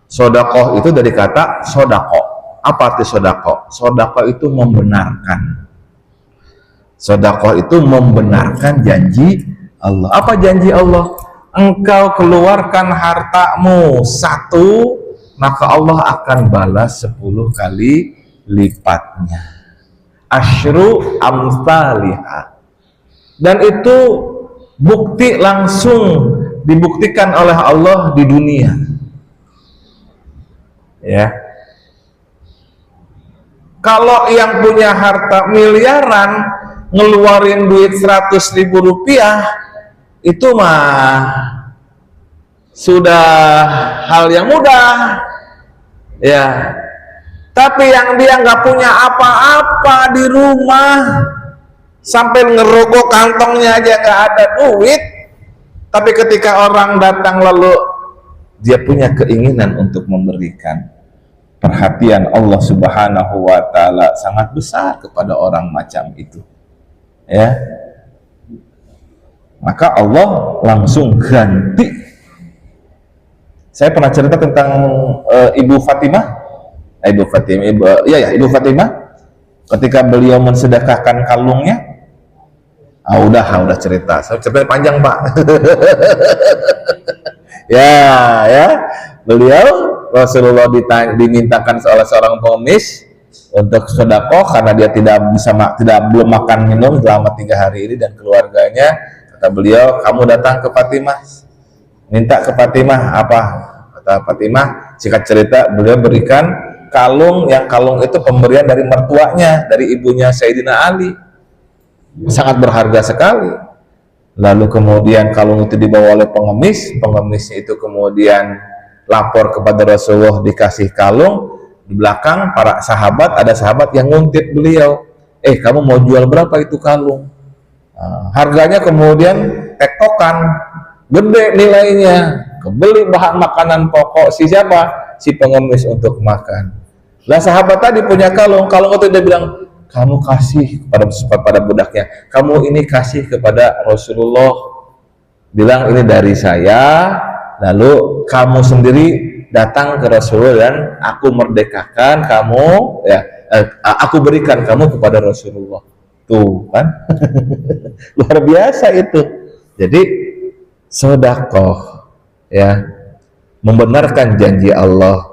Sedekah itu dari kata sedekah. Apa arti sedekah? Sedekah itu membenarkan. Sedekah itu membenarkan janji Allah. Apa janji Allah? Engkau keluarkan hartamu 1, maka Allah akan balas 10 kali lipatnya. Asyru amsalihah. Dan itu bukti langsung dibuktikan oleh Allah di dunia. Ya. Kalau yang punya harta miliaran ngeluarin duit 100.000 rupiah, itu mah sudah hal yang mudah ya. Tapi yang dia nggak punya apa-apa di rumah, sampai ngerogoh kantongnya aja nggak ada duit, tapi ketika orang datang lalu dia punya keinginan untuk memberikan, perhatian Allah Subhanahu wa taala sangat besar kepada orang macam itu ya. Maka Allah langsung ganti. Saya pernah cerita tentang Ibu Fatimah ketika beliau mensedekahkan kalungnya. Udah cerita. Saya cerita panjang Pak. ya beliau Rasulullah dimintakan oleh seorang pengemis untuk sedekah karena dia belum makan minum selama 3 hari ini dan keluarganya. Kata beliau, kamu datang ke Fatimah, minta ke Fatimah apa? Kata Fatimah, singkat cerita, beliau berikan kalung, yang kalung itu pemberian dari mertuanya, dari ibunya Sayyidina Ali, sangat berharga sekali. Lalu kemudian kalung itu dibawa oleh pengemisnya itu kemudian lapor kepada Rasulullah, dikasih kalung. Di belakang para sahabat, ada sahabat yang nguntit beliau, kamu mau jual berapa itu kalung? Harganya kemudian tektokan, gede nilainya, kebeli bahan makanan pokok si siapa? Si pengemis untuk makan. Lah sahabat tadi punya kalung itu dia bilang, kamu kasih kepada budaknya, kamu ini kasih kepada Rasulullah, bilang ini dari saya, lalu kamu sendiri datang ke Rasulullah dan aku merdekakan kamu, ya, aku berikan kamu kepada Rasulullah. Tuh kan, luar biasa itu. Jadi sedekah, ya, membenarkan janji Allah.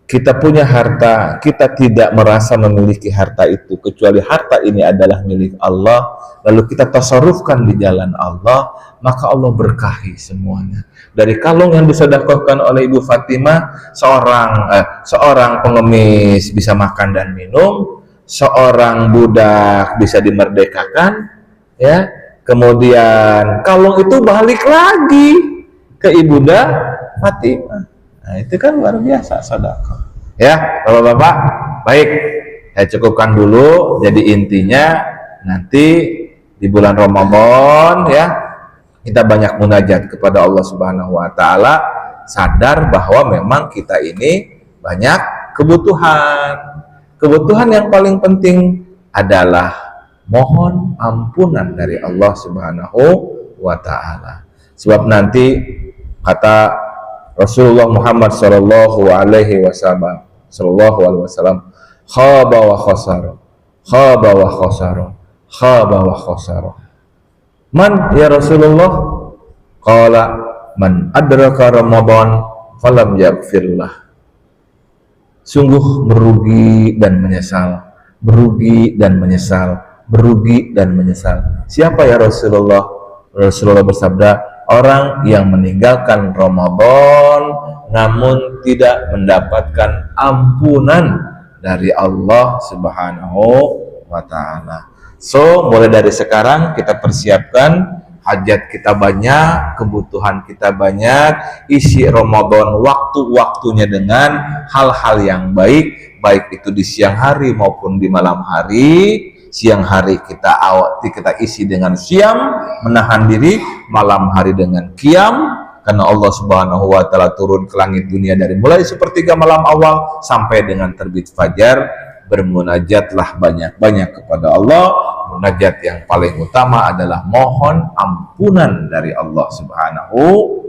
Kita punya harta, kita tidak merasa memiliki harta itu, kecuali harta ini adalah milik Allah, lalu kita tasarrufkan di jalan Allah, maka Allah berkahi semuanya. Dari kalung yang disedekahkan oleh Ibu Fatimah, seorang pengemis bisa makan dan minum, seorang budak bisa dimerdekakan, ya. Kemudian kalung itu balik lagi ke Ibunda Fatimah. Nah, itu kan luar biasa sedekah. Ya, Bapak-bapak, baik, saya cukupkan dulu. Jadi intinya nanti di bulan Ramadan, ya, kita banyak munajat kepada Allah Subhanahu wa taala, sadar bahwa memang kita ini banyak kebutuhan. Kebutuhan yang paling penting adalah mohon ampunan dari Allah Subhanahu wa taala. Sebab nanti kata Rasulullah Muhammad sallallahu alaihi wasallam, khaba wa khasara, khaba wa khasara, khaba wa khasara. Man ya Rasulullah? Qala man adraka Ramadan falam yaghfirlah. Sungguh merugi dan menyesal, merugi dan menyesal, merugi dan menyesal. Siapa ya Rasulullah? Rasulullah bersabda, orang yang meninggalkan Ramadan namun tidak mendapatkan ampunan dari Allah Subhanahu wa taala. So, mulai dari sekarang kita persiapkan, hajat kita banyak, kebutuhan kita banyak, isi Ramadan waktu-waktunya dengan hal-hal yang baik, baik itu di siang hari maupun di malam hari. Siang hari kita isi dengan siam, menahan diri, malam hari dengan qiyam, karena Allah Subhanahu wa taala turun ke langit dunia dari mulai sepertiga malam awal sampai dengan terbit fajar. Bermunajatlah banyak-banyak kepada Allah. Munajat yang paling utama adalah mohon ampunan dari Allah Subhanahu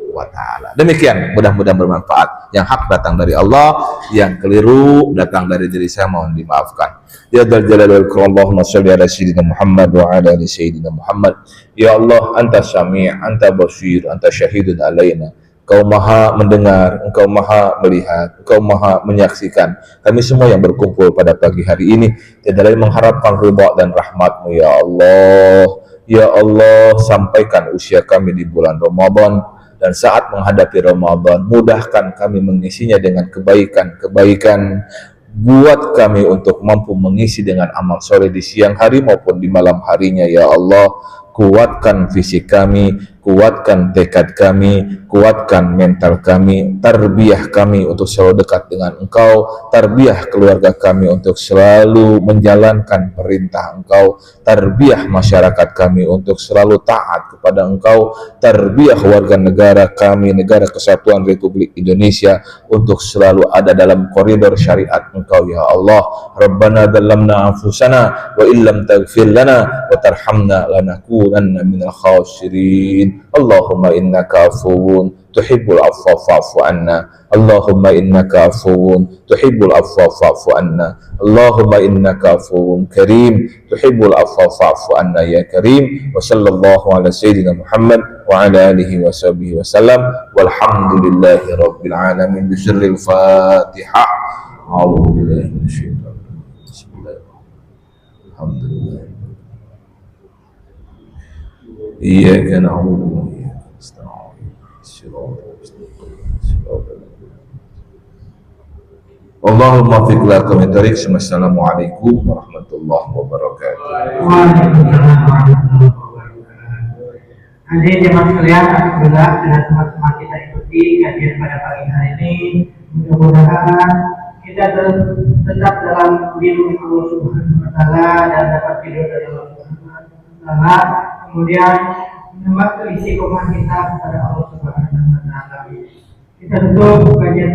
wa taala. Demikian, mudah-mudahan bermanfaat. Yang hak datang dari Allah, yang keliru datang dari diri saya, mohon dimaafkan. Ya dzal jalali wal ikram, Allahumma shalli ala sayyidina Muhammad wa ala ali sayyidina Muhammad. Ya Allah, anta sami', anta basir, anta syahidun alaina. Engkau maha mendengar, engkau maha melihat, engkau maha menyaksikan. Kami semua yang berkumpul pada pagi hari ini tidak lain mengharapkan ridha dan rahmat-Mu, ya Allah. Ya Allah, sampaikan usia kami di bulan Ramadan, dan saat menghadapi Ramadan, mudahkan kami mengisinya dengan kebaikan-kebaikan. Buat kami untuk mampu mengisi dengan amal soleh di siang hari maupun di malam harinya, ya Allah. Kuatkan fisik kami, kuatkan tekad kami, kuatkan mental kami, tarbiyah kami untuk selalu dekat dengan Engkau, tarbiyah keluarga kami untuk selalu menjalankan perintah Engkau, tarbiyah masyarakat kami untuk selalu taat kepada Engkau, tarbiyah warga negara kami, Negara Kesatuan Republik Indonesia, untuk selalu ada dalam koridor syariat Engkau, ya Allah. Rabbana dzalamna anfusana wa illam taghfir lana wa tarhamna lanakunanna minal khasirin. Allahumma innaka afuwun tuhibbul afwa fa'fu anna. Allahumma innaka afuwun tuhibbul afwa fa'fu anna. Allahumma innaka afuwun karim tuhibbul afwa fa'fu anna ya karim. Wa sallallahu ala sayyidina Muhammad wa ala alihi wa sahbihi wa sallam. Walhamdulillahi rabbil alamin. Bisirril Fatihah. A'udzu billahi minasyaitonir rajim. Bismillahirrahmanirrahim. Alhamdulillah. Iyyaka na'budu wa iyyaka nasta'in. Shiratal mustaqim. Allahumma fiq laka min tariq. Assalamualaikum warahmatullahi wabarakatuh. Waalaikumsalam warahmatullahi wabarakatuh. Hadirin jemaah sekalian, alhamdulillah dengan teman-teman kita ikuti kajian pada pagi hari ini. Mudah-mudahan kita tetap dalam lindungan Allah Subhanahu wa taala dan dapat tidur dari Allah Subhanahu wa taala. Kemudian menambah isi rumah kita kepada Allah Subhanahu wa taala. Kita tutup kajian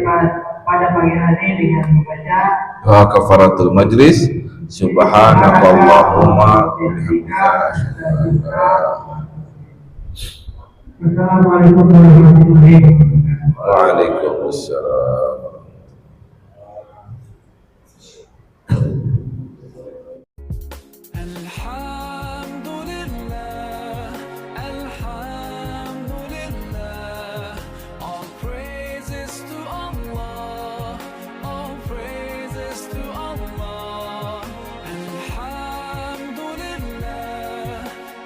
pada pagi hari ini dengan membaca Doa kafaratul majlis. Subhanakallahumma wa bihamdika asyhadu an la Assalamualaikum warahmatullahi wabarakatuh. Waalaikumsalam.